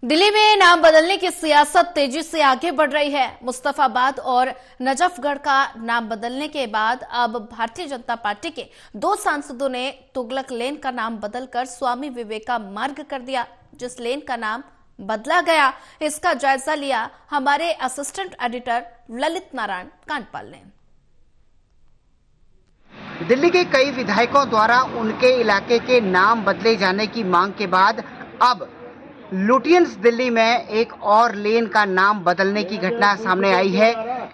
दिल्ली में नाम बदलने की सियासत तेजी से आगे बढ़ रही है। मुस्तफाबाद और नजफगढ़ का नाम बदलने के बाद अब भारतीय जनता पार्टी के 2 सांसदों ने तुगलक लेन का नाम बदलकर स्वामी विवेका मार्ग कर दिया। जिस लेन का नाम बदला गया, इसका जायजा लिया हमारे असिस्टेंट एडिटर ललित नारायण कांडपाल ने। दिल्ली के कई विधायकों द्वारा उनके इलाके के नाम बदले जाने की मांग के बाद अब लुटियंस दिल्ली में एक और लेन का नाम बदलने की घटना सामने आई है।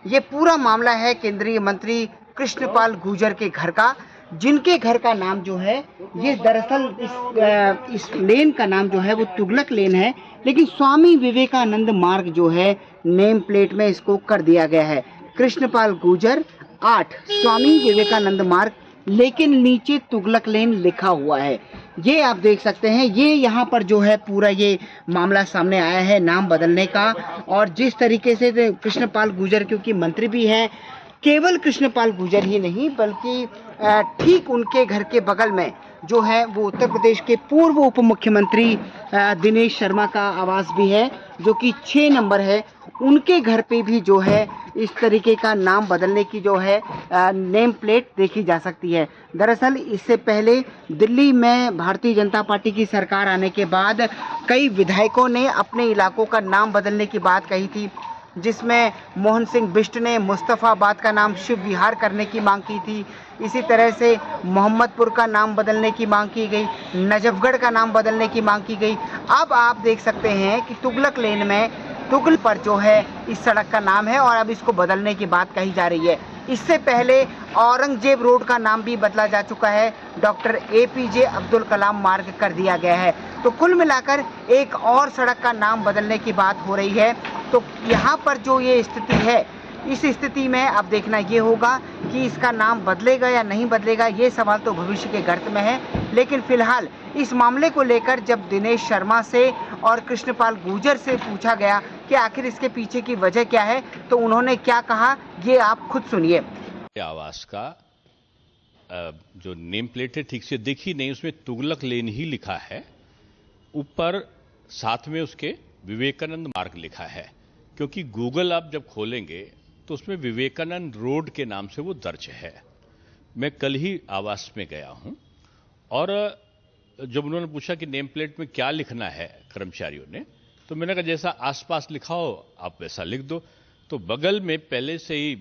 ये पूरा मामला है केंद्रीय मंत्री कृष्णपाल गुर्जर के घर का, जिनके घर का नाम जो है ये दरअसल इस लेन का नाम जो है वो तुगलक लेन है, लेकिन स्वामी विवेकानंद मार्ग जो है नेम प्लेट में इसको कर दिया गया है। कृष्णपाल गुर्जर 8 स्वामी विवेकानंद मार्ग, लेकिन नीचे तुगलक लेन लिखा हुआ है। ये आप देख सकते हैं, ये यहाँ पर जो है पूरा ये मामला सामने आया है नाम बदलने का। और जिस तरीके से कृष्णपाल गुर्जर, क्योंकि मंत्री भी हैं, केवल कृष्णपाल गुर्जर ही नहीं बल्कि ठीक उनके घर के बगल में जो है वो उत्तर प्रदेश के पूर्व उप मुख्यमंत्री दिनेश शर्मा का आवास भी है, जो कि 6 नंबर है। उनके घर पे भी जो है इस तरीके का नाम बदलने की जो है नेम प्लेट देखी जा सकती है। दरअसल इससे पहले दिल्ली में भारतीय जनता पार्टी की सरकार आने के बाद कई विधायकों ने अपने इलाकों का नाम बदलने की बात कही थी, जिसमें मोहन सिंह बिष्ट ने मुस्तफाबाद का नाम शिव विहार करने की मांग की थी। इसी तरह से मोहम्मदपुर का नाम बदलने की मांग की गई, नजफगढ़ का नाम बदलने की मांग की गई। अब आप देख सकते हैं कि तुगलक लेन में तुगल पर जो है इस सड़क का नाम है और अब इसको बदलने की बात कही जा रही है। इससे पहले औरंगजेब रोड का नाम भी बदला जा चुका है, डॉक्टर APJ अब्दुल कलाम मार्ग कर दिया गया है। तो कुल मिलाकर एक और सड़क का नाम बदलने की बात हो रही है। तो यहाँ पर जो ये स्थिति है, इस स्थिति में अब देखना ये होगा कि इसका नाम बदलेगा या नहीं बदलेगा। ये सवाल तो भविष्य के गर्त में है, लेकिन फिलहाल इस मामले को लेकर जब दिनेश शर्मा से और कृष्णपाल गुर्जर से पूछा गया कि आखिर इसके पीछे की वजह क्या है, तो उन्होंने क्या कहा ये आप खुद सुनिए। आवास का जो नेम प्लेट है ठीक से देखी नहीं, उसमें तुगलक लेन ही लिखा है, ऊपर साथ में उसके विवेकानंद मार्ग लिखा है। क्योंकि गूगल आप जब खोलेंगे तो उसमें विवेकानंद रोड के नाम से वो दर्ज है। मैं कल ही आवास में गया हूं और जब उन्होंने पूछा कि नेम प्लेट में क्या लिखना है कर्मचारियों ने, तो मैंने कहा जैसा आसपास लिखा हो आप वैसा लिख दो। तो बगल में पहले से ही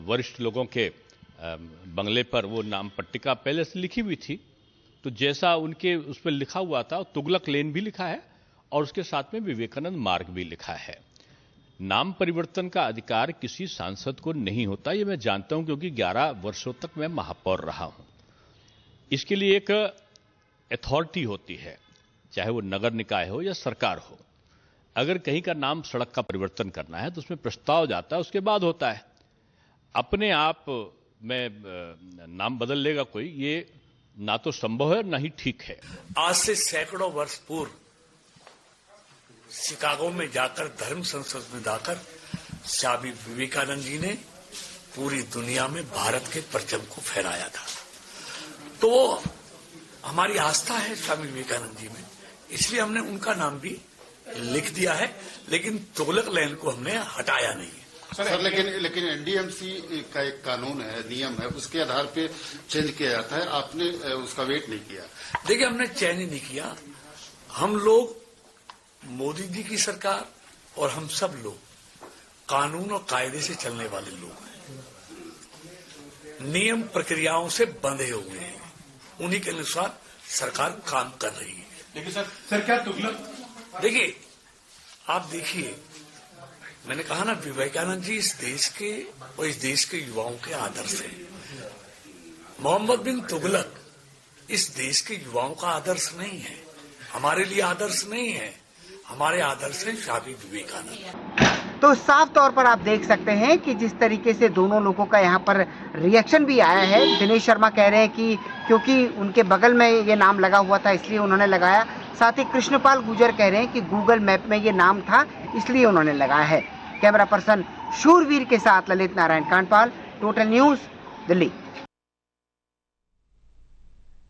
वरिष्ठ लोगों के बंगले पर वो नाम पट्टिका पहले से लिखी हुई थी, तो जैसा उनके उस पर लिखा हुआ था तुगलक लेन भी लिखा है और उसके साथ में विवेकानंद मार्ग भी लिखा है। नाम परिवर्तन का अधिकार किसी सांसद को नहीं होता, ये मैं जानता हूं, क्योंकि 11 वर्षों तक मैं महापौर रहा हूं। इसके लिए एक अथॉरिटी होती है, चाहे वो नगर निकाय हो या सरकार हो। अगर कहीं का नाम सड़क का परिवर्तन करना है तो उसमें प्रस्ताव जाता है, उसके बाद होता है। अपने आप में नाम बदल लेगा कोई, ये ना तो संभव है ना ही ठीक है। आज से सैकड़ों वर्ष पूर्व शिकागो में जाकर, धर्म संसद में जाकर स्वामी विवेकानंद जी ने पूरी दुनिया में भारत के परचम को फहराया था। तो हमारी आस्था है स्वामी विवेकानंद जी में, इसलिए हमने उनका नाम भी लिख दिया है, लेकिन तुगलक लेन को हमने हटाया नहीं है। सर लेकिन NDMC का एक कानून है, नियम है, उसके आधार पे चेंज किया जाता है। आपने उसका वेट नहीं किया। देखिए, हमने चेंज नहीं किया। हम लोग, मोदी जी की सरकार और हम सब लोग कानून और कायदे से चलने वाले लोग हैं, नियम प्रक्रियाओं से बंधे हुए हैं, उन्हीं के अनुसार सरकार काम कर रही है। लेकिन सर क्या तुगलक, देखिए आप देखिए, मैंने कहा ना, विवेकानंद जी इस देश के और इस देश के युवाओं के आदर्श हैं। मोहम्मद बिन तुगलक इस देश के युवाओं का आदर्श नहीं है, हमारे लिए आदर्श नहीं है। हमारे आदर्श हैं स्वामी विवेकानंद। तो साफ तौर पर आप देख सकते हैं कि जिस तरीके से दोनों लोगों का यहाँ पर रिएक्शन भी आया है। दिनेश शर्मा कह रहे हैं कि क्योंकि उनके बगल में ये नाम लगा हुआ था इसलिए उन्होंने लगाया। साथ ही कृष्णपाल गुर्जर कह रहे हैं कि गूगल मैप में ये नाम था इसलिए उन्होंने लगाया है। कैमरा पर्सन शूरवीर के साथ ललित नारायण कांडपाल, टोटल न्यूज, दिल्ली।